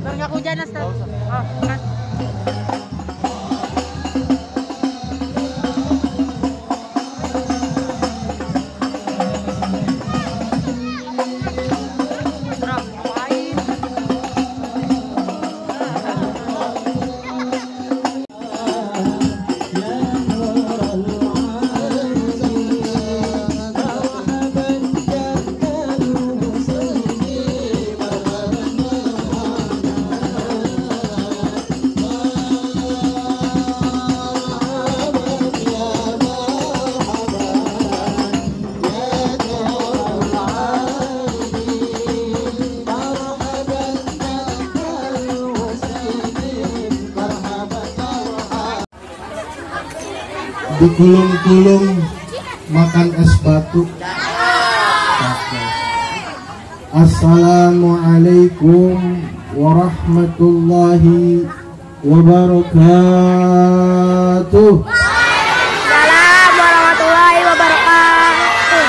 Biar nggak hujan, Ustaz. Oh, kan. Dikulung-kulung makan es batu. Assalamualaikum warahmatullahi wabarakatuh. Salam warahmatullahi wabarakatuh.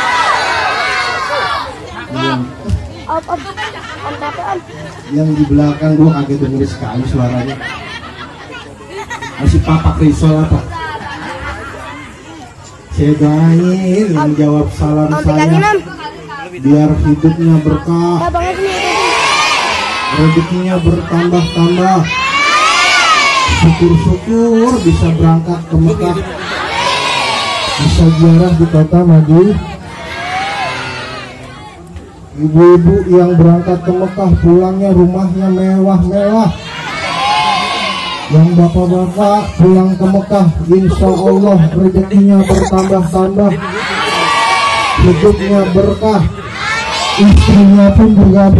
Yang di belakang gua kaget denger sekali suaranya. Masih Papa Krisol apa? Saya doain yang jawab salam saya biar hidupnya berkah, rezekinya bertambah-tambah, syukur-syukur bisa berangkat ke Mekah, bisa ziarah di kota Madinah. Ibu-ibu yang berangkat ke Mekah pulangnya rumahnya mewah-mewah. Yang bapak-bapak pulang ke Mekah, insya Allah rezekinya bertambah-tambah, hidupnya berkah, istrinya pun juga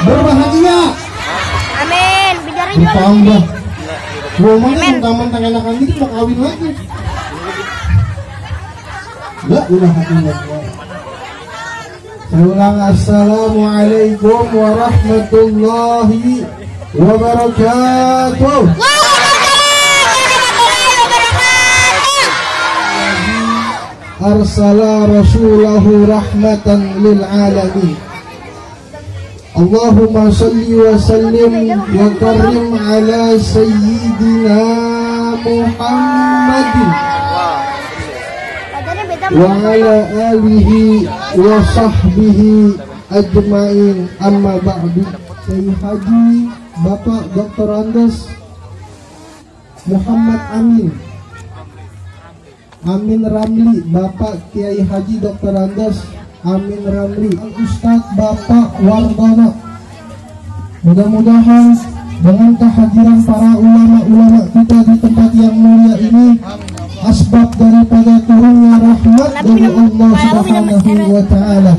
berbahagia. Amin. Bertambah. Rumahnya mentang-mentang enakan gitu mau kawin lagi. La ilaha illallah. Saya ulang, assalamualaikum warahmatullahi wabarakatuh. Arsala rasulahu rahmatan lil alamin. Allahumma salli wa sallim wa karim ala sayyidina Muhammadin wa ala alihi wa sahbihi ajma'in, amma ba'du. Saya Haji Bapak Dr. Andes Muhammad Amin Ramli, Bapak Kiai Haji Dr. Andes Amin Ramli, Ustadz Bapak Wardono. Mudah-mudahan dengan kehadiran para ulama-ulama kita di tempat yang mulia ini, asbab daripada turunnya rahmat dari Allah Subhanahu wa Ta'ala.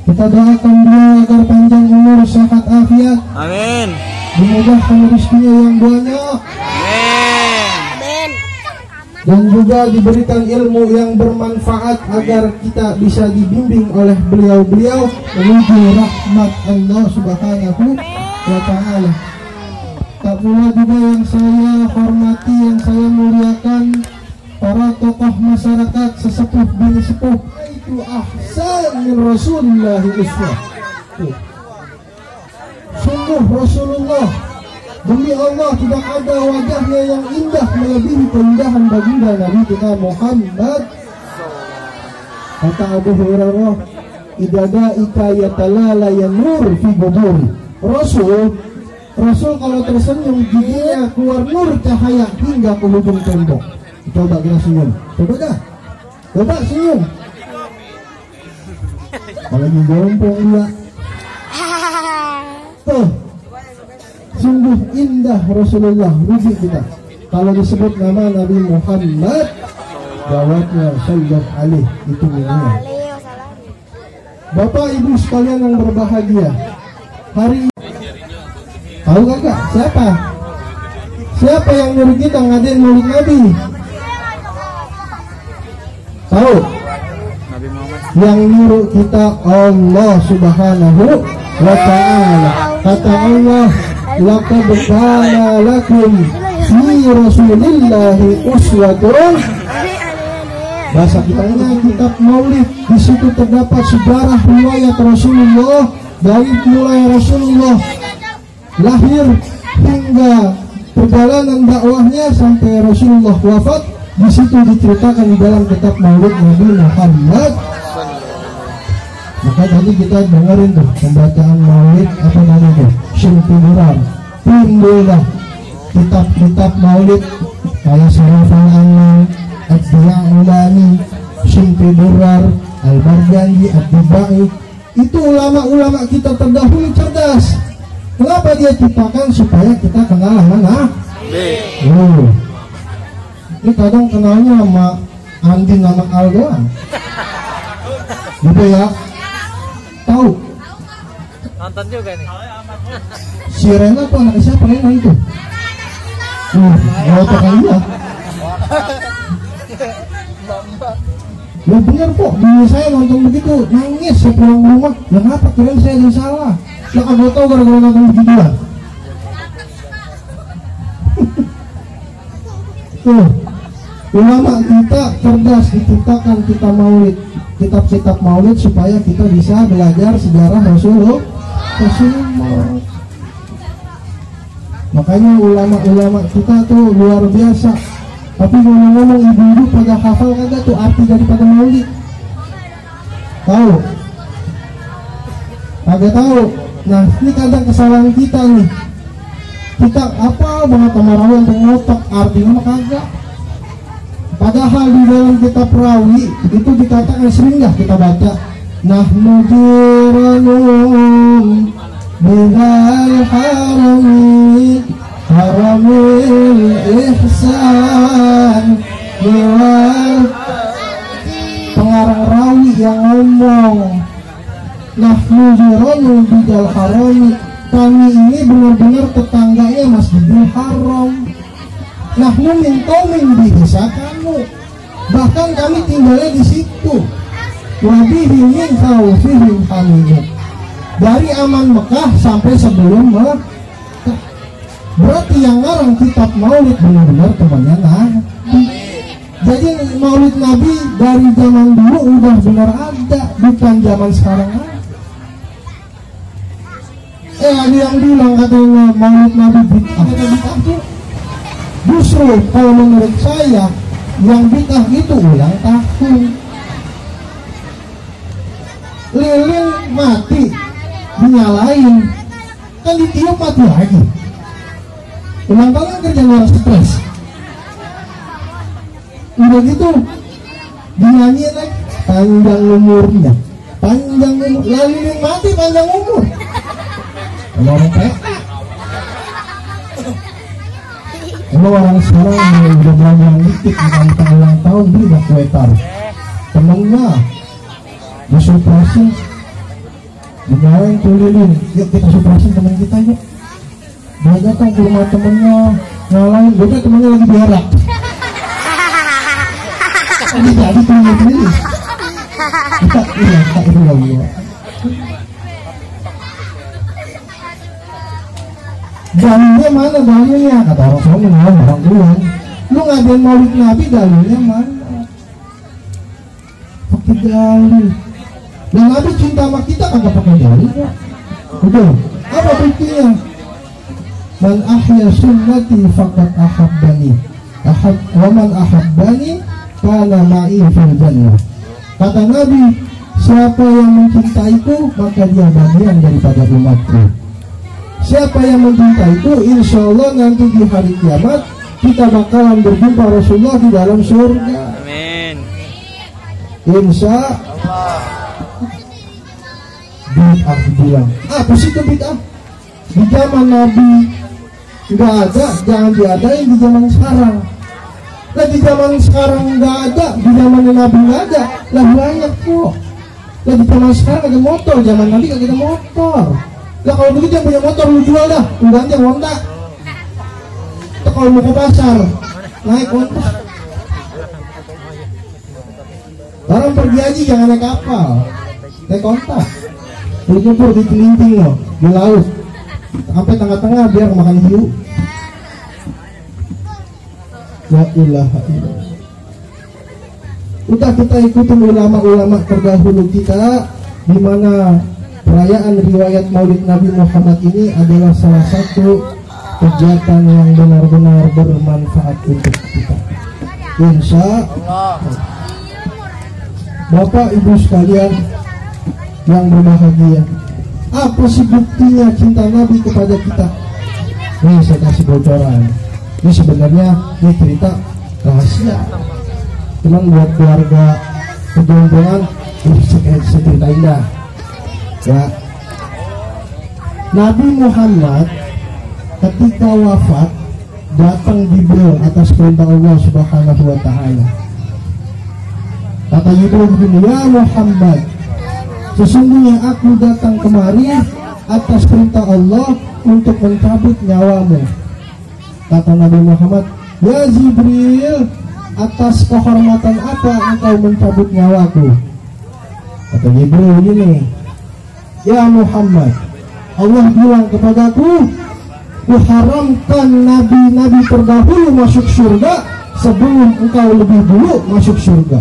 Kita doakan beliau agar panjang umur, sehat afiat. Amin. Dimudahkan rezekinya yang banyak. Amin. Dan juga diberikan ilmu yang bermanfaat agar kita bisa dibimbing oleh beliau-beliau menuju rahmat Allah Subhanahu wa Ta'ala. Tak pula juga yang saya hormati, yang saya muliakan, para tokoh masyarakat, sesepuh bini sepuh, itu ahsan min Rasulullah uswah. Sungguh Rasulullah, demi Allah tidak ada wajahnya yang indah melebihi keindahan baginda Nabi kita Muhammad. Kata Abu Hurairah, idza ika yatalala yanur fi buburi. Rasul kalau tersenyum giginya keluar nur cahaya hingga ke ujung tembok. Coba kita senyum. Coba dah. Coba senyum. Kalau nyompong dia. Tuh. Sungguh indah Rasulullah, rujuk kita. Kalau disebut nama Nabi Muhammad, jawabnya sallallahu alaihi itu minimal. Bapak Ibu sekalian yang berbahagia, hari ini tahu kagak siapa? Siapa yang nyuruh kita ngadain maulid Nabi? Tahu? Yang nyuruh kita Allah Subhanahu wa Ta'ala. Kata Allah, laqad kana lakum fi Rasulillahi uswatun Bahasa kitanya kitab Maulid. Di situ terdapat sejarah riwayat Rasulullah dari mulai Rasulullah lahir hingga perjalanan dakwahnya sampai Rasulullah wafat. Di situ diceritakan di dalam kitab Maulid Nabi Muhammad. Maka tadi kita dengerin tuh pembacaan Maulid apa namanya, Syimpidurar. Timbullah kitab-kitab Maulid kayak Syarafal Amin, Ad-Diya'ulani, Syimpidurar, Al-Barjani, Ad-Dibai. Itu ulama-ulama kita terdahulu cerdas. Kenapa dia ciptakan? Supaya kita kenal mana? Ini kadang kenalnya sama Andin sama Al doang. Gitu ya. Tahu? Nonton juga nih. Si Rena tuh anak siapa Rena itu? Gak tahu dia. Ya bener kok, dulu saya nonton begitu nangis saya pulang rumah. Ya ngapa kirain saya ada salah? Ya kagak tahu gara-gara nonton begituan. Tuh, ulama kita cerdas diciptakan kita Maulid, kitab-kitab Maulid supaya kita bisa belajar sejarah Rasulullah. Makanya ulama-ulama kita tuh luar biasa. Tapi ngomong-ngomong ibu-ibu pada hafal kagak tuh arti daripada Maulid? Tahu? Kagak tahu. Nah, ini kadang kesalahan kita nih. Kita apa banget sama rawi yang ngotak artinya mah kagak. Padahal di dalam kitab rawi itu dikatakan sering dah kita baca. Nahnu jiranun bihal harami haramil ihsan biwal. Pengarang rawi yang ngomong nahnu jiranun bihal harami, kami ini benar-benar tetangganya Masjidil Haram. Nahnu min qaumin bisa kamu, bahkan kami tinggalnya di situ. Wabihi min khawfihim hamid, dari aman Mekah sampai sebelum Mekah. Berarti yang ngarang kitab Maulid benar-benar temannya Nabi. Jadi Maulid Nabi dari zaman dulu udah benar ada, bukan zaman sekarang aja. Ada yang bilang katanya Maulid Nabi bid'ah. Justru kalau menurut saya yang bid'ah itu ulang tahun. Lilin mati dinyalain, kan ditiup mati lagi. Ulang tahun kerja orang stres. Udah gitu dinyanyiin lagi panjang umurnya, panjang umur. Lilin mati panjang umur. Orang PK. Kalau orang sekarang yang udah bilang nitik tentang ulang tahun beli gak kue tar. Temennya disuprasin, dinyalain tuh lilin. Yuk kita suprasin temen kita yuk. Dia datang ke rumah temennya, nyalain. Dia temennya lagi berak. Ini jadi temennya sendiri. Kita itu lagi. Dalilnya mana dalilnya? Kata orang Solo orang duluan. Lu ngadain Maulid Nabi dalilnya mana? Pakai dalil. Dan Nabi cinta sama kita kagak pakai dalil ya. Betul. Apa buktinya? Man ahya sunnati faqad ahabbani. Wa man ahabbani kana ma'i fil jannah. Kata Nabi, siapa yang mencintaiku maka dia bagian daripada umatku. Siapa yang mencintaiku, insya Allah nanti di hari kiamat kita bakalan berjumpa Rasulullah di dalam surga. Amin. Insya Allah. Bid'ah bilang, apa sih itu bid'ah? Di zaman Nabi nggak ada, jangan diadain di zaman sekarang. Nah di zaman sekarang nggak ada, di zaman Nabi nggak ada, lah banyak kok. Nah di zaman sekarang ada motor, zaman Nabi nggak ada motor. Lah kalau begitu yang punya motor lu jual dah, lu ganti yang Honda. Tuh kalau mau ke pasar naik Honda. Orang pergi haji jangan naik kapal, naik Honda. Lu nyebur di Kelinting loh, di laut, sampai tengah-tengah biar makan hiu. La ilaha illallah. Udah kita ikutin ulama-ulama terdahulu kita, di mana perayaan riwayat Maulid Nabi Muhammad ini adalah salah satu kegiatan yang benar-benar bermanfaat untuk kita. Insya Allah. Bapak Ibu sekalian yang berbahagia, apa sih buktinya cinta Nabi kepada kita? Nih saya kasih bocoran. Ini sebenarnya ini cerita rahasia, cuman buat keluarga kejontongan saya ceritain dah ya. Nabi Muhammad ketika wafat datang Jibril atas perintah Allah Subhanahu wa Ta'ala. Kata Jibril begini, ya Muhammad, sesungguhnya aku datang kemari atas perintah Allah untuk mencabut nyawamu. Kata Nabi Muhammad, ya Jibril, atas kehormatan apa engkau mencabut nyawaku? Kata Jibril begini, ya Muhammad, Allah bilang kepadaku, kuharamkan nabi-nabi terdahulu masuk surga sebelum engkau lebih dulu masuk surga.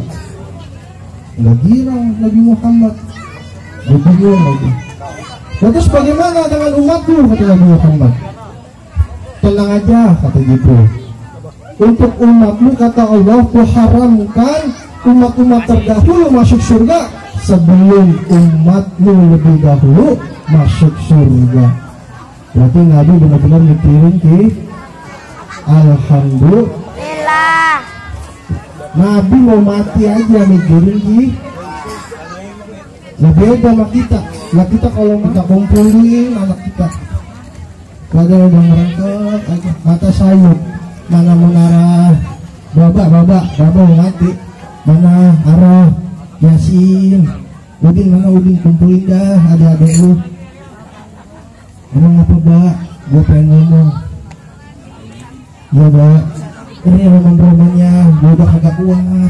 Nggak girang Nabi Muhammad, bingung lagi. Terus bagaimana dengan umatku? Kata Nabi Muhammad. Tenang aja, kata Jibril. Untuk umatmu, kata Allah, kuharamkan umat-umat terdahulu masuk surga sebelum umatmu lebih dahulu masuk surga. Berarti Nabi benar-benar mikirin ki. Alhamdulillah. Nabi mau mati aja mikirin ki. Nah beda sama kita. Nah kita kalau kita kumpulin anak kita, pada udah merangkak aja, mata sayup. Mana menara baba mau mati, mana arah Yasin, Udin mana Udin, kumpulin dah adik-adik lu. Emang apa Mbak? Gue pengen ngomong. Ya Mbak, ini roman-romannya gue udah kagak kuat.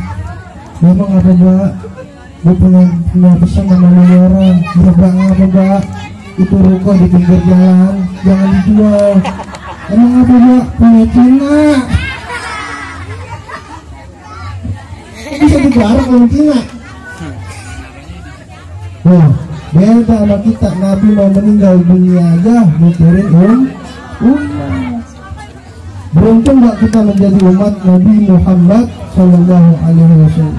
Emang apa Mbak? Gue punya pesan sama orang. Ya Mbak, apa Mbak? Itu ruko di pinggir jalan, jangan dijual. Emang apa Mbak? Punya Cina. Bisa digarap sama Cina. Wah, beda sama kita. Nabi mau meninggal dunia aja mikirin beruntung gak kita menjadi umat Nabi Muhammad Sallallahu Alaihi Wasallam.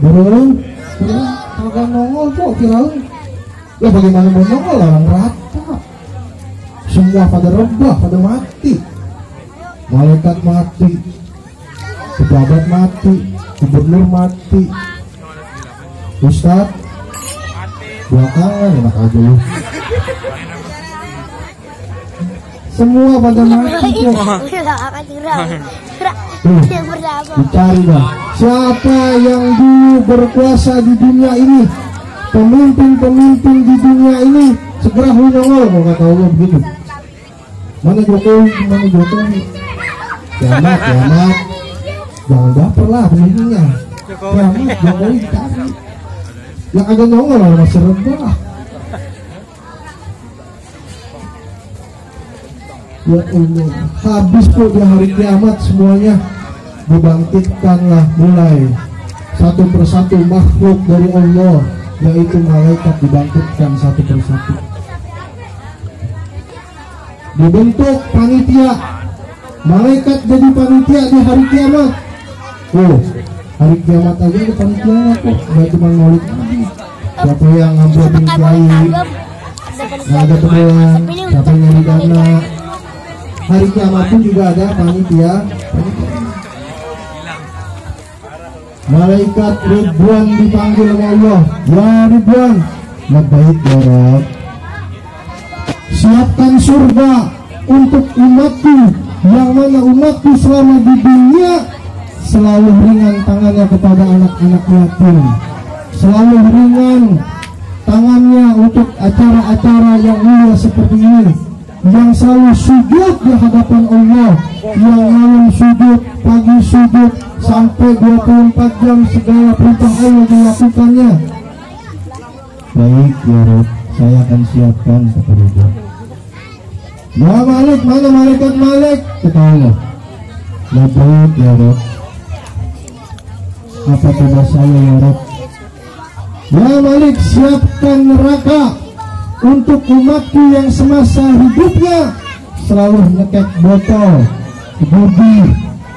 Beruntung kagak nongol kok kirain. Ya bagaimana mau nongol, orang rata. Semua pada rebah, pada mati. Malaikat mati, pejabat mati, gubernur mati, ustadz belakangan enak aja lu. Semua pada mati kok. Dicari dah siapa yang dulu berkuasa di dunia ini, pemimpin-pemimpin di dunia ini, segera nongol. Mau kata Allah begitu. Mana Jokowi, mana Jokowi? Kiamat, jangan baper lah pemimpinnya. Kiamat, Jokowi dicari. Yang agak nongol lah masih rebah. Ya Allah, habis kok di hari kiamat semuanya. Dibangkitkanlah mulai satu persatu makhluk dari Allah, yaitu malaikat dibangkitkan satu persatu. Dibentuk panitia, malaikat jadi panitia di hari kiamat. Oh, hari kiamat aja ada panitianya kok, nggak cuma Maulid Nabi. Siapa yang ngambil kiai, nggak ada temuan, siapa yang nyari dana. Hari kiamat pun juga ada panitia. Malaikat Ridwan dipanggil oleh Allah. Ya Ridwan, labbaik ya Rabb. Siapkan surga untuk umatku, yang mana umatku selama di dunia selalu ringan tangannya kepada anak-anak yatim, selalu ringan tangannya untuk acara-acara yang mulia seperti ini, yang selalu sujud di hadapan Allah, yang malam sujud, pagi sujud, sampai 24 jam segala perintah Allah dilakukannya. Baik ya Rabb, saya akan siapkan seperti ya Malik, mana malaikat Malik? Kata Allah. Baik ya Rabb. apa tugas saya ya Rabb. Ya Malik, siapkan neraka untuk umatku yang semasa hidupnya selalu ngekek botol, judi,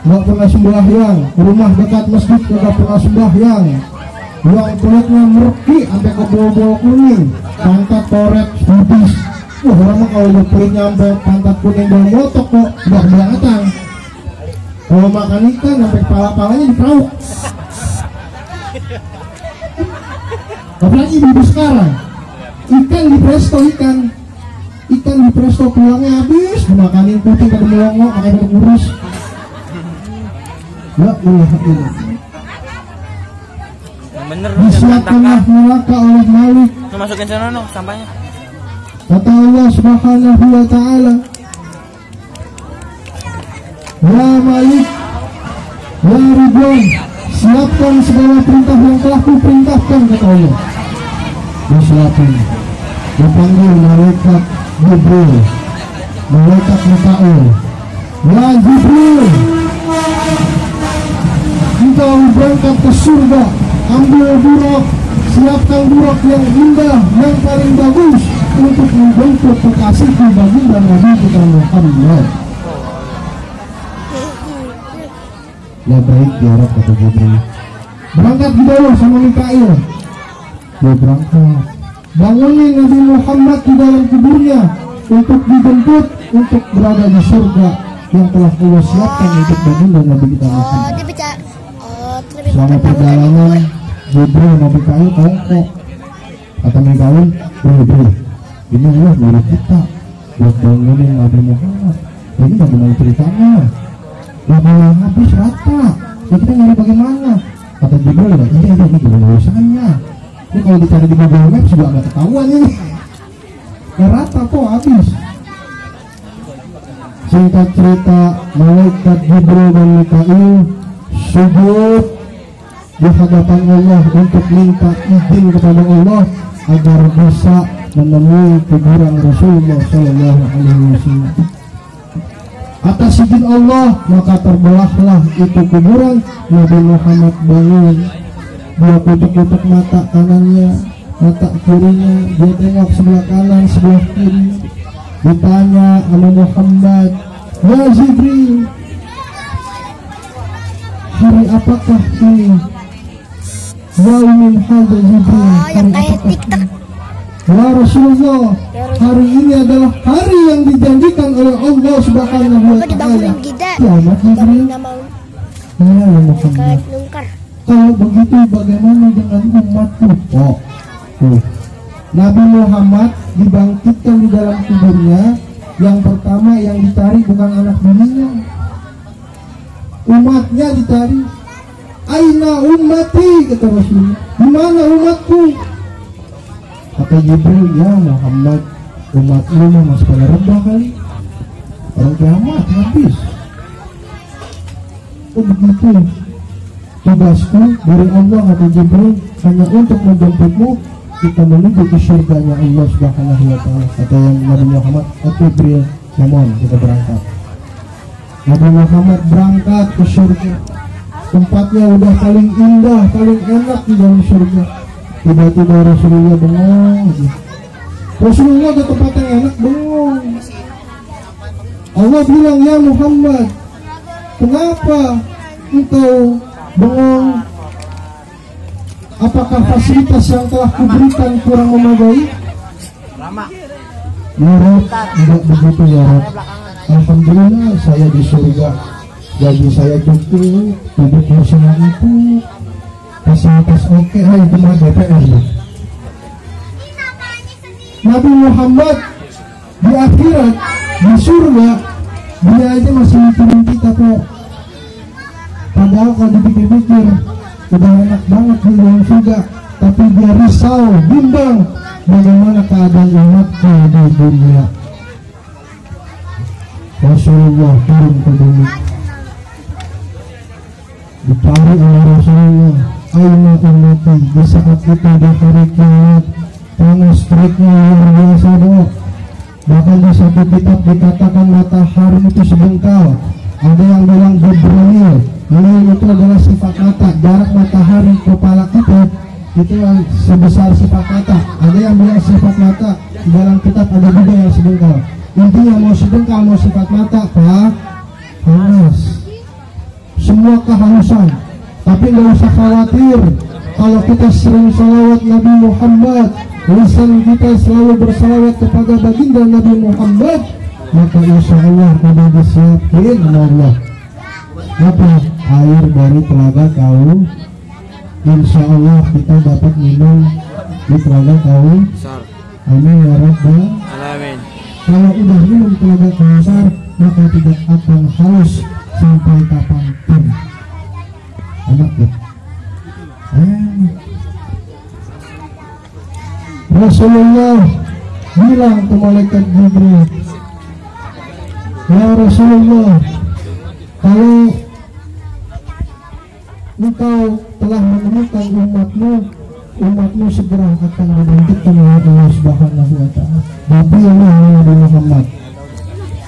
nggak pernah sembahyang, rumah dekat masjid nggak pernah sembahyang, yang kulitnya merki sampai ke bol-bol kuning, pantat toret putih. Wah, orang kalau udah kulitnya sampai pantat kuning dan motok kok udah bangetan. Kalau makan ikan sampai kepala-palanya diperauk. Apalagi ibu sekarang, ikan di presto, ikan di presto tulangnya habis, dimakanin kucing pada melongo, makanya pada kurus. Ya ilaha illallah. Bener Disiapkanlah neraka oleh Malik. lu masukin sana no sampahnya. Kata Allah Subhanahu wa ta'ala, ya Malik, ya Ridwan, siapkan segala perintah yang telah kuperintahkan, kata Allah. Disiapkan, dipanggil malaikat Jibril, malaikat Mikail. Ya Jibril, engkau berangkat ke surga, ambil buruk, siapkan buruk yang indah, yang paling bagus untuk membentuk kekasihku baginda Nabi kita Muhammad. Ya baik ya Rabb, kata Jibril. Berangkat di bawah sama Mikail. Dia berangkat, bangunin Nabi Muhammad di dalam kuburnya untuk dijemput untuk berada di surga yang telah Allah siapkan untuk baginda Nabi kita Muhammad. Selama perjalanan Jibril Nabi Mikail kongkok. Kata Mikail, Jibril, ini Allah nyuruh kita buat bangunin Nabi Muhammad. Ini bagaimana ceritanya? Gak boleh habis rata. Ya kita nyari bagaimana? Kata Jibril, iya ini gimana urusannya? Ini kalau dicari di Google Maps juga nggak ketahuan ini. Ya rata kok habis. Singkat cerita, malaikat Jibril dan Mikail sujud di hadapan Allah untuk minta izin kepada Allah agar bisa menemui kuburan Rasulullah Sallallahu Alaihi Wasallam. Atas izin Allah maka terbelahlah itu kuburan. Nabi Muhammad bangun, dia kutuk-kutuk mata kanannya, mata kirinya, dia tengok sebelah kanan, sebelah kiri. Ditanya sama Muhammad, ya Jibril, hari apakah ini? Yaumin hadza Jibril, hari apakah ini? Ya Rasulullah, hari ini adalah hari yang dijanjikan oleh Allah Subhanahu wa ta'ala. Kiamat Jibril. Ya Muhammad, kalau begitu bagaimana dengan umatku? Oh, Nabi Muhammad dibangkitkan di dalam kuburnya. Yang pertama yang dicari bukan anak bininya, umatnya dicari. Aina ummati, kata Rasulullah, di mana umatku? Kata Jibril, ya Muhammad, umatmu masih pada rebah kali, orang kiamat habis. Oh begitu, tugasku dari Allah, kata Jibril, hanya untuk menjemputmu kita menuju ke surganya Allah Subhanahu wa ta'ala. Kata yang Nabi Muhammad, Jibril, come on, kita berangkat. Nabi Muhammad berangkat ke surga. Tempatnya udah paling indah, paling enak di dalam surga. Tiba-tiba Rasulullah bengong. Rasulullah ke tempat yang enak bengong. Allah bilang, ya Muhammad, kenapa engkau bengong? Apakah fasilitas yang telah kuberikan kurang memadai? Ya Rabb, tidak begitu ya Rabb. Alhamdulillah saya di surga, gaji saya cukup, hidup bersama itu, fasilitas oke. Itu mah DPR ya. Nabi Muhammad di akhirat, di surga, dia aja masih mikirin kita kok. Padahal kalau dipikir-pikir udah enak banget di dalam surga, tapi dia risau, bimbang bagaimana keadaan umatnya di dunia. Rasulullah turun ke bumi, dicari oleh Rasulullah, aina ummati. Di saat itu di hari kiamat, panas teriknya luar biasa dong. Bahkan di satu kitab dikatakan matahari itu sebengkal. Ada yang bilang Jibril, Lilin itu adalah sifat mata. Jarak matahari kepala kita itu sebesar sifat mata. Ada yang bilang sifat mata, di dalam kitab ada juga yang sedengkal. Intinya mau sedengkal mau sifat mata, Pak, panas. Semua kehalusan. Tapi nggak usah khawatir. Kalau kita sering salawat Nabi Muhammad, lisan kita selalu bersalawat kepada baginda Nabi Muhammad, maka insya Allah kita disiapin Allah apa air dari telaga kau. Insya Allah kita dapat minum di telaga kau. Amin ya Rabbal Alamin. Kalau udah minum telaga Kausar, maka tidak akan haus sampai kapanpun. Enak ya? Rasulullah bilang ke malaikat Jibril, ya Rasulullah, kalau engkau telah menemukan umatmu segera akan dibangkitkan oleh Allah Subhanahu wa Ta'ala. Dipilih oleh Nabi Muhammad.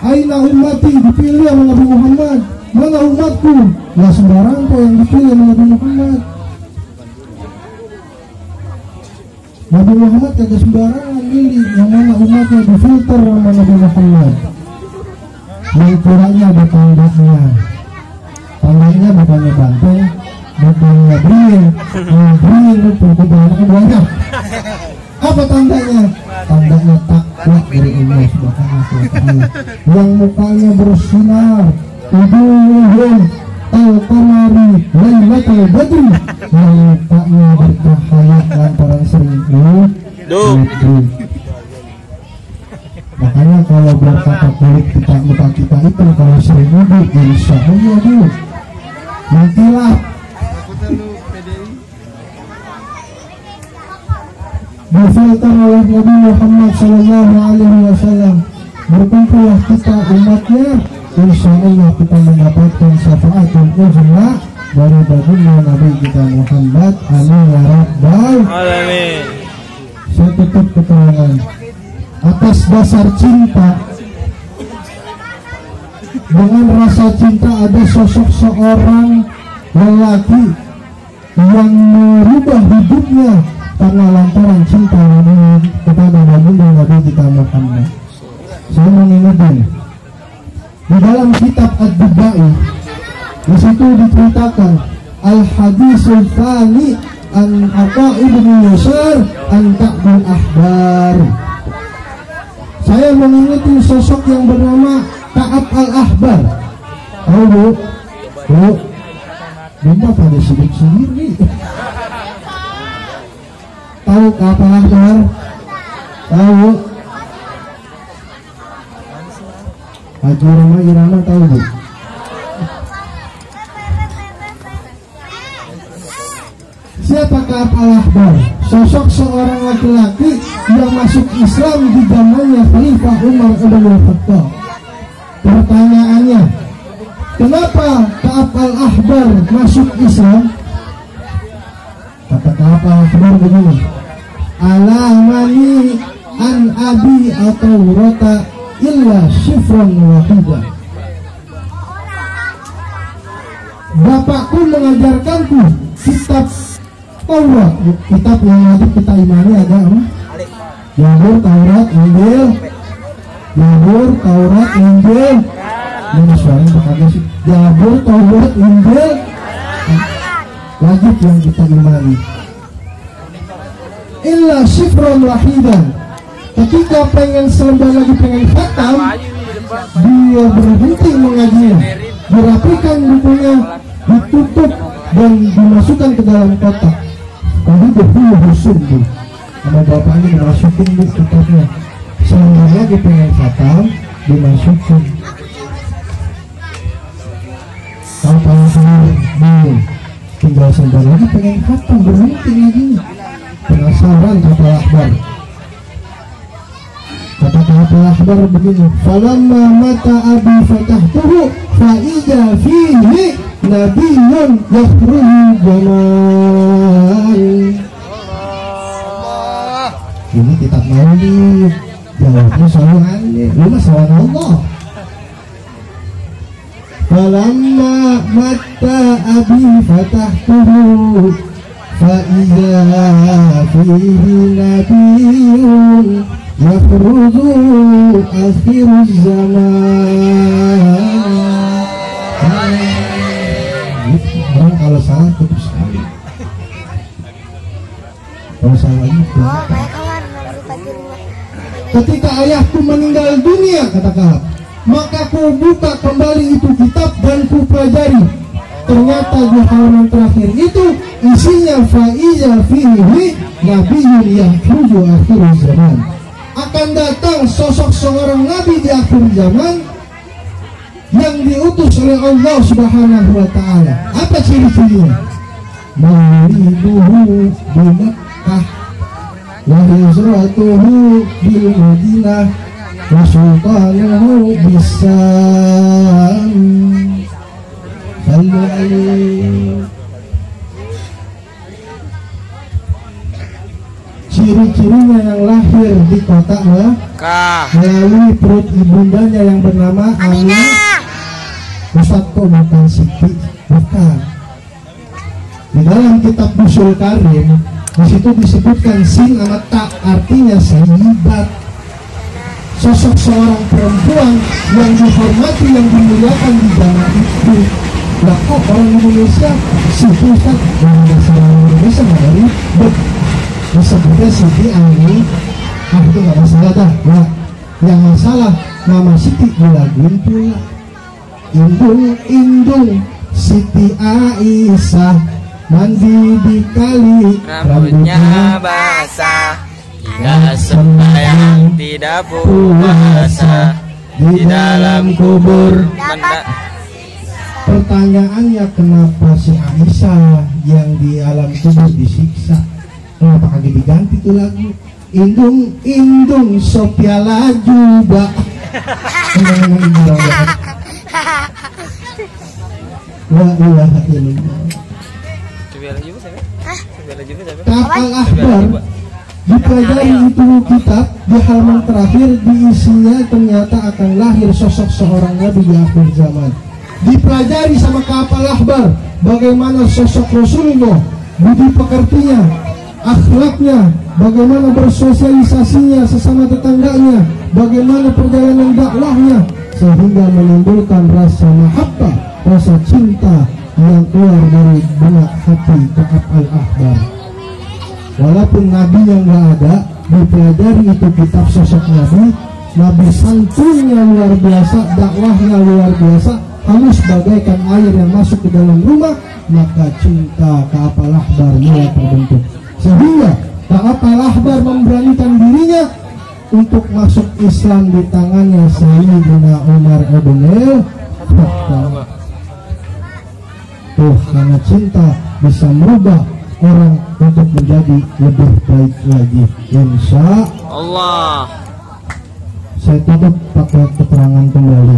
Aina ummati, dipilih oleh Nabi Muhammad. Mana umatku? Lah sembarang kok yang dipilih oleh Nabi Muhammad. Nabi Muhammad kagak sembarangan milih yang mana umatnya, difilter sama Nabi Muhammad. Yang kurangnya ada tandanya. Tandanya bukannya banteng, bukannya beringin. Beringin itu kebanyakan banyak. Apa tandanya? Tandanya takwa dari Allah Subhanahu wa Ta'ala. Yang mukanya bersinar, wujuhum al-qamari lailatul badri, yang mukanya bercahaya lantaran sering wudhu. Makanya kalau berkata kulit kita, muka kita itu kalau sering wudhu, insya Allah dulu nantilah difilter oleh Nabi Muhammad Sallallahu Alaihi Wasallam. Berkumpullah kita umatnya, insya Allah kita mendapatkan syafaatul uzma dari baginda Nabi kita Muhammad. Amin ya Rabbal Alamin. Saya tutup keterangan atas dasar cinta. Dengan rasa cinta ada sosok seorang lelaki yang merubah hidupnya karena lantaran cinta kepada baginda Nabi kita Muhammad. Saya mengingatkan di dalam kitab Ad-Dubai, di situ diceritakan al-hadisul tsani an Atha ibn Yasar an Ka'bul Ahbar. Saya mengingati sosok yang bernama Ka'ab al-Ahbar. Tahu bu? Bu, bunda pada sibuk sendiri. Tahu Ka'ab al-Ahbar? Tahu? Haji Rama Irama tahu bu? Siapa Ka'ab al-Ahbar? Sosok seorang laki-laki yang masuk Islam di zamannya Khalifah Umar bin Khattab. Pertanyaannya, kenapa Ka'ab al-Ahbar masuk Islam? Kata Ka'ab al-Ahbar begini, alamani an abi atau rota illa syifran wahidah. Bapakku mengajarkanku kitab Taurat, kitab yang wajib kita imani ada apa? Zabur, Taurat, Injil. Zabur, Taurat, Injil. Ini suara berkata sih. Zabur, Taurat, Injil. Wajib yang kita imani. Illa syifran wahidan. Ketika pengen selembar lagi, pengen khatam, dia berhenti mengajinya, dirapikan bukunya, ditutup dan dimasukkan ke dalam kotak. Tadi berpuluh husun tuh sama bapaknya, dimasukin di kitabnya. Selembar lagi pengen khatam, dimasukin. Kalau sendiri nih, tinggal selembar lagi pengen khatam, berhenti lagi. Penasaran kata Akbar. Kata Akbar begini, falamma mata abi fatahtuhu fa'idha fihi nabiyyun yakhruju jamal. Ini kitab maulid, jawabnya soal aneh, lu mah soal Allah. falamma matta abi fatahtuhu فإذا فيه نبي يخرج آخر الزمان. Kalau salah tutup sekali. Kalau salah itu. Ketika ayahku meninggal dunia, kata Kahab, maka ku buka kembali itu kitab dan ku pelajari. Ternyata di halaman terakhir itu isinya faiza fihi nabiyyun yakhruju akhir zaman. Akan datang sosok seorang nabi di akhir zaman yang diutus oleh Allah Subhanahu wa taala. Apa ciri-cirinya? Mauliduhu di Makkah wa hijratuhu bil Madinah wa sultanuhu bisam. Ciri-cirinya yang lahir di kota Mekah melalui perut ibundanya yang bernama Aminah. Ustaz kok bukan Siti? Bukan. Di dalam kitab Ushul Karim di situ disebutkan sin sama tak, artinya sayyidat. Sosok seorang perempuan yang dihormati, yang dimuliakan di zaman itu. Lah kok orang Indonesia Siti Ustaz? Bahasa Indonesia nggak dari disebutnya Siti Ani. Itu nggak masalah dah. Nah, yang masalah nama Siti dilaguin pula. Indung Siti Aisyah mandi di kali, rambutnya basah, tidak sembahyang, tidak puasa, di dalam kubur. Pertanyaannya, kenapa si Aisyah yang di alam kubur disiksa? Kenapa kagak diganti tuh lagu? Indung Sophia laju bak. La ilaha illallah. Kapal Ahbar dipelajari itu kitab di halaman terakhir, diisinya ternyata akan lahir sosok seorang nabi di akhir zaman. Dipelajari sama kapal Ahbar bagaimana sosok Rasulullah, budi pekertinya, akhlaknya, bagaimana bersosialisasinya sesama tetangganya, bagaimana perjalanan dakwahnya, sehingga menimbulkan rasa mahabbah, rasa cinta yang keluar dari benak hati Ka'ab al-Ahbar. Walaupun nabi yang gak ada, dipelajari itu kitab sosok Nabi santunnya luar biasa, dakwahnya luar biasa, halus bagaikan air yang masuk ke dalam rumah, maka cinta Ka'ab al-Ahbar mulai terbentuk. Sehingga Ka'ab al-Ahbar memberanikan dirinya untuk masuk Islam di tangannya Sayyidina Umar ibn al-Khattab. Tuh, karena cinta bisa merubah orang untuk menjadi lebih baik lagi, insya Allah. Saya tutup pakai keterangan kembali.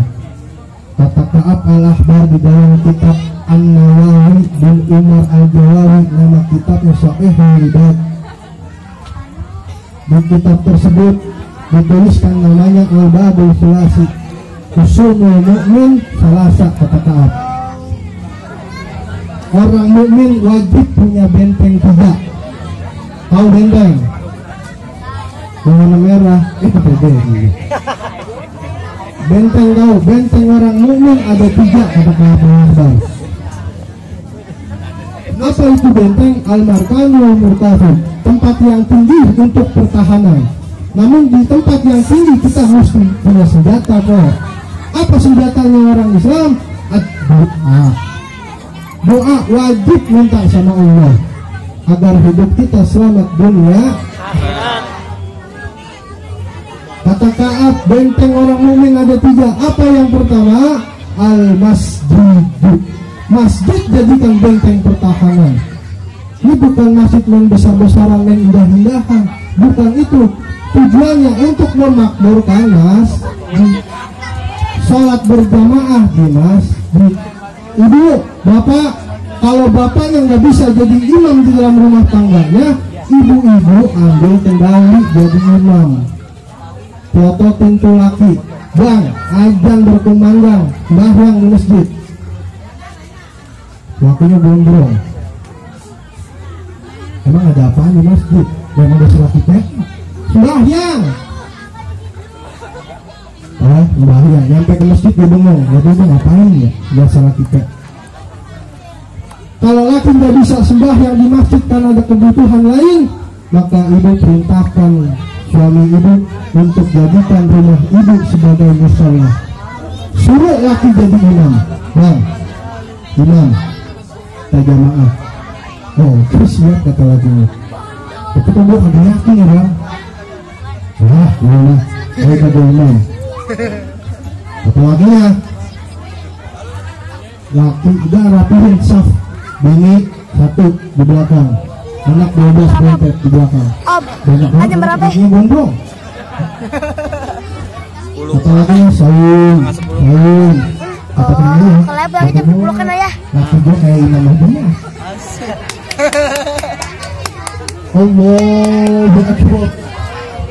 Kata Ka'ab al-Ahbar di dalam kitab An-Nawawi bin Umar al-Jawawi, nama kitabnya Sahihul Ibad. Di kitab tersebut dituliskan namanya Al-Babul Thulasi, Usulul Mu'min Salasa. Kata Ka'ab, orang mukmin wajib punya benteng 3. Tahu benteng? Warna merah, benteng tahu, benteng orang mukmin ada 3, kata Ka'ab al-Ahbar. Apa itu benteng? Al-Markan wal Murtafid, tempat yang tinggi untuk pertahanan. Namun di tempat yang tinggi kita mesti punya senjata kok. Apa senjatanya orang Islam? Doa. Doa wajib minta sama Allah agar hidup kita selamat dunia. Kata Ka'ab, benteng orang mukmin ada 3. Apa yang pertama? Al-Masjid. Masjid jadikan benteng pertahanan. Ini bukan masjid main besar-besaran, main indah-indahan. Bukan itu. Tujuannya untuk memakmurkan masjid. Sholat berjamaah di masjid. Ibu, bapak, kalau bapaknya nggak bisa jadi imam di dalam rumah tangganya, ibu-ibu ambil kendali jadi imam. Foto pintu laki, bang, azan berkumandang, bahwang di masjid. lakinya gondrong. Emang ada apaan di masjid? Memang ada sholat kita? Sembahyang. Sembahyang. Nyampe ke masjid dia bengong. Ya dia ngapain ya? Dia sholat kita. Kalau laki tidak bisa sembahyang di masjid karena ada kebutuhan lain, maka ibu perintahkan suami ibu untuk jadikan rumah ibu sebagai mushola. Suruh laki jadi imam. Bang, imam, kita jamaah. Oh, terus siap kata lakinya. Tapi kan gue agak yakin ya bang. Wah, gimana? Saya jadi imam. Kata lakinya, laki udah rapihin saf. Bini satu di belakang, anak 12 bentet di belakang. Aja berapa? Ini gondrong. Kata lakinya sayun. Kata lakinya, Kalau lagi jam 10 kan ayah. laki gue kayak imam aja. Allahu Akbar.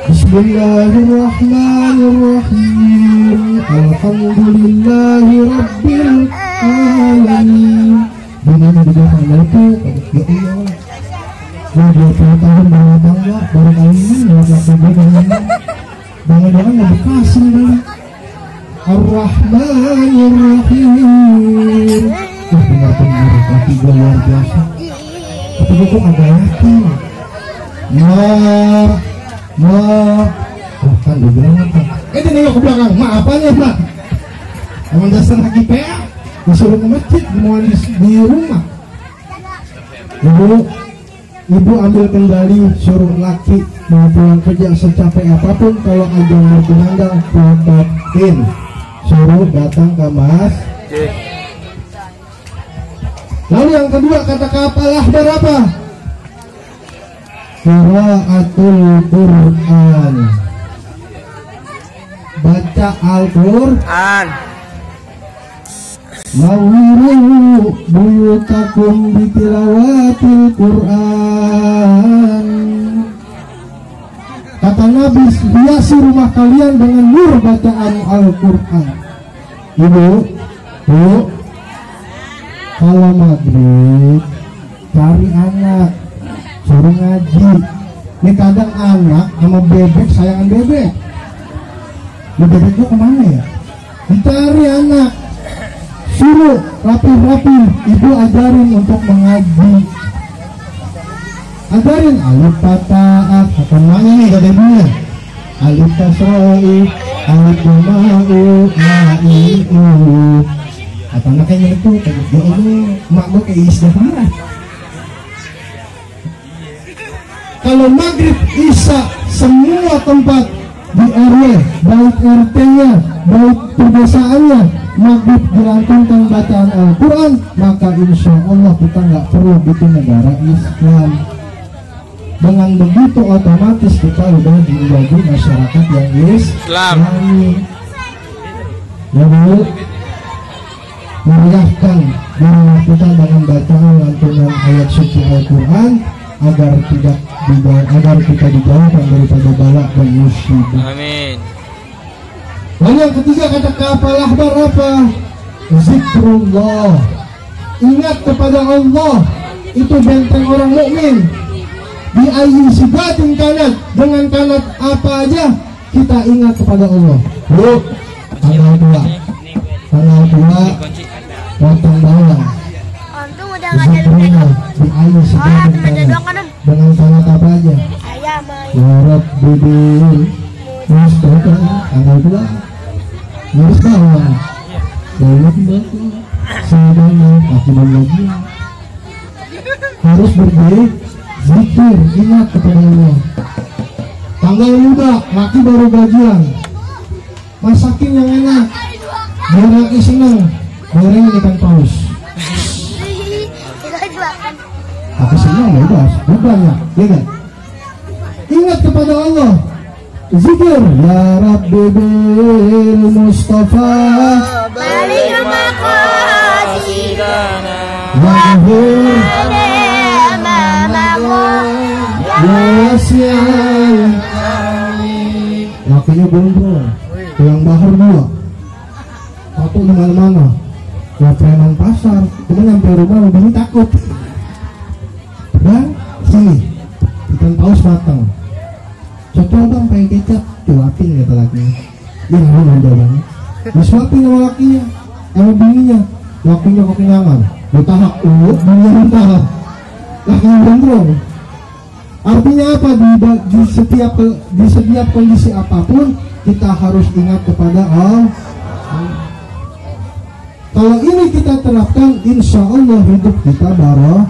Bismillahirrahmanirrahim. Alhamdulillahi Rabbil Alamin. Bininya di belakang itu, ya Allah. Gue 20 tahun berumah tangga, baru kali ini laki-laki gue dengan jangan-jangan mau dikasih bang. Ar-Rahmanir-Rahim. Benar-benar laki gue luar biasa. Tapi gue kok agak yakin. Kan dia bilang apa? Dia nengok ke belakang, apanya pak? Emang dasar lagi PA, disuruh ke masjid, mau di rumah. Ibu ambil kendali, suruh laki mau pulang kerja secapek apapun, kalau ada mau kumandang, patahin, suruh datang ke masjid. Lalu yang kedua kata kapalah berapa? Qiraatul Quran. Baca Al-Quran. Nawiru buyutakum bitilawatil Quran. Kata Nabi, hiasi rumah kalian dengan nur bacaan Al-Quran. Ibu, kalau maghrib cari anak, suruh ngaji. Ini kadang anak sama bebek sayangan bebek. Bebek itu kemana ya? Dicari anak, suruh rapi-rapi, ibu ajarin untuk mengaji. Ajarin alif fata'at, atau namanya nih gak ada ibunya. Alif tasra'i, alif duma'u, ma'i'u. Atau anaknya itu, ya Allah, mak gue kayak Isdahara. Kalau maghrib, isya, semua tempat di RW, baik RT-nya, baik perdesaannya, maghrib dilantunkan bacaan Al-Quran, maka insya Allah kita nggak perlu bikin negara Islam. Dengan begitu otomatis kita udah menjadi masyarakat yang Islam. Ya Bu, meriahkan di rumah kita dengan bacaan lantunan ayat suci Al-Quran agar kita dijauhkan daripada bala dan musibah. Amin. Lalu yang ketiga kata kafalah berapa? Zikrullah. Ingat kepada Allah, itu benteng orang mukmin. Di ayat sifatin kanat, dengan kanat apa aja kita ingat kepada Allah. Yuk, tanggal 2, potong bawang. Untung udah nggak jadi pegang. Di ayat sifatin kanat, dengan kanat apa aja? Ayam. Ya Rabbi, Mustafa, tanggal 2. Harus bawang, dalam batu, sedana, akibat lagi. Harus berdiri, zikir, ingat kepada Allah. Tanggal muda, laki baru gajian, masakin yang enak, biar laki senang, goreng ikan paus. Tapi senang bebas, banyak, ya kan? Ingat kepada Allah. Zikir ya Rabbi bil Mustafa Balik maqasidana Wahur Wasi'al lakinya gondrong, yang bahar 2, satu di mana-mana. ya preman pasar. Cuma nyampe rumah mobilnya takut. Dan sini ikan paus matang. Cocok bang pakai kecap, cuapin kata lakinya. Iya lu jawabannya. Disuapin sama lakinya, sama bininya. Lakinya kok kenyangan. Betahak bininya mentahak. Lakinya gondrong. Artinya apa? Di setiap kondisi apapun kita harus ingat kepada Allah. Kalau ini kita terapkan, insya Allah hidup kita barokah.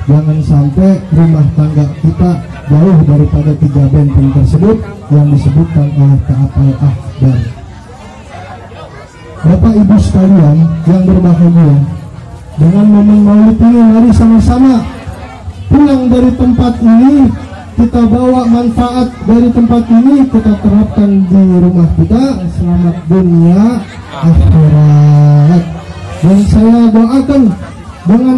Jangan sampai rumah tangga kita jauh daripada 3 benteng tersebut yang disebutkan oleh Ta'atal Akbar. Bapak Ibu sekalian yang berbahagia, dengan momen Maulid ini mari sama-sama pulang dari tempat ini, kita bawa manfaat dari tempat ini, kita terapkan di rumah kita. Selamat dunia akhirat. Dan saya doakan dengan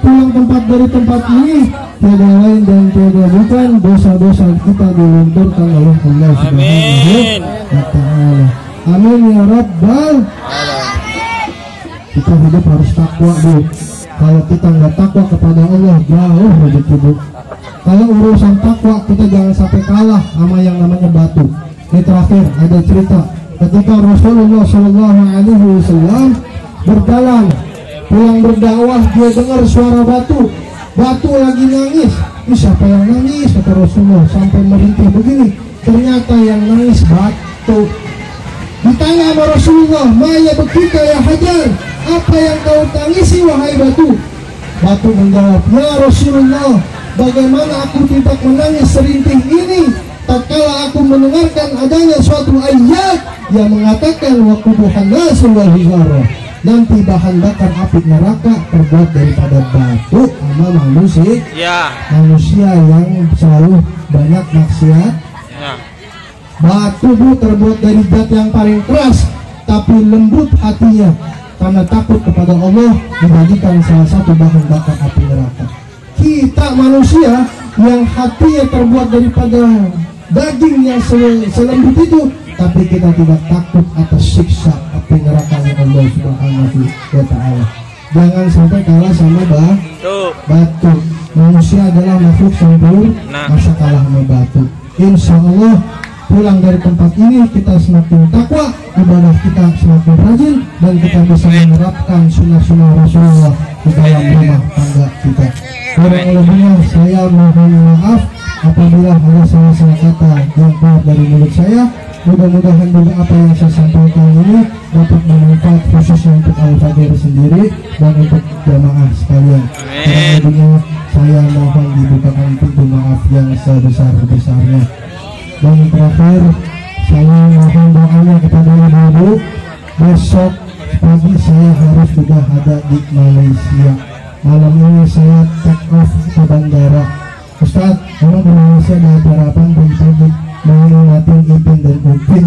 pulang tempat dari tempat ini, tiada lain dan tiada bukan dosa-dosa kita dilunturkan oleh Allah Subhanahu wa Ta'ala. Amin ya Rabbal. Kita hidup harus takwa, Bu. Kalau kita nggak takwa kepada Allah, jauh rezeki, Bu. Kalau urusan takwa, kita jangan sampai kalah sama yang namanya batu. Ini terakhir ada cerita ketika Rasulullah SAW berjalan pulang berdakwah, dia dengar suara batu lagi nangis. Ini siapa yang nangis? Kata Rasulullah, sampai merintih begini. Ternyata yang nangis batu. Ditanya sama Rasulullah, "Maya bekika ya Hajar, apa yang kau tangisi wahai batu?" Batu menjawab, "Ya Rasulullah, bagaimana aku tidak menangis serintih ini tatkala aku mendengarkan adanya suatu ayat yang mengatakan waquduhan nasu wal hijrah, nanti bahan bakar api neraka terbuat daripada batu sama manusia." Ya. Manusia yang selalu banyak maksiat. Ya. Batu, Bu, terbuat dari zat yang paling keras tapi lembut hatinya karena takut kepada Allah, dibagikan salah satu bahan bakar api neraka. Kita manusia yang hatinya terbuat daripada daging yang selembut itu, tapi kita tidak takut atas siksa api neraka Allah Subhanahu wa Ta'ala. Jangan sampai kalah sama batu. Manusia adalah makhluk sempurna, masa kalah sama batu. Insya Allah pulang dari tempat ini kita semakin takwa, ibadah kita semakin rajin, dan kita bisa menerapkan sunnah-sunnah Rasulullah di dalam rumah tangga kita. Kurang lebihnya saya mohon maaf apabila ada salah kata yang keluar dari mulut saya. Mudah-mudahan juga apa yang saya sampaikan ini dapat bermanfaat khususnya untuk Al-Fadhil sendiri dan untuk jamaah sekalian. Kurang lebihnya saya mohon dibukakan pintu maaf yang sebesar-besarnya. Dan terakhir saya mohon doanya kepada ibu-ibu, besok pagi saya harus sudah ada di Malaysia. Malam ini saya take off ke bandara. Ustaz, memang di Malaysia ada acara apa pagi-pagi? Mau ngatin Ipin dan Upin.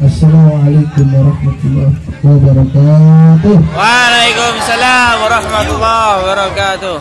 Assalamualaikum warahmatullahi wabarakatuh. Waalaikumsalam warahmatullahi wabarakatuh.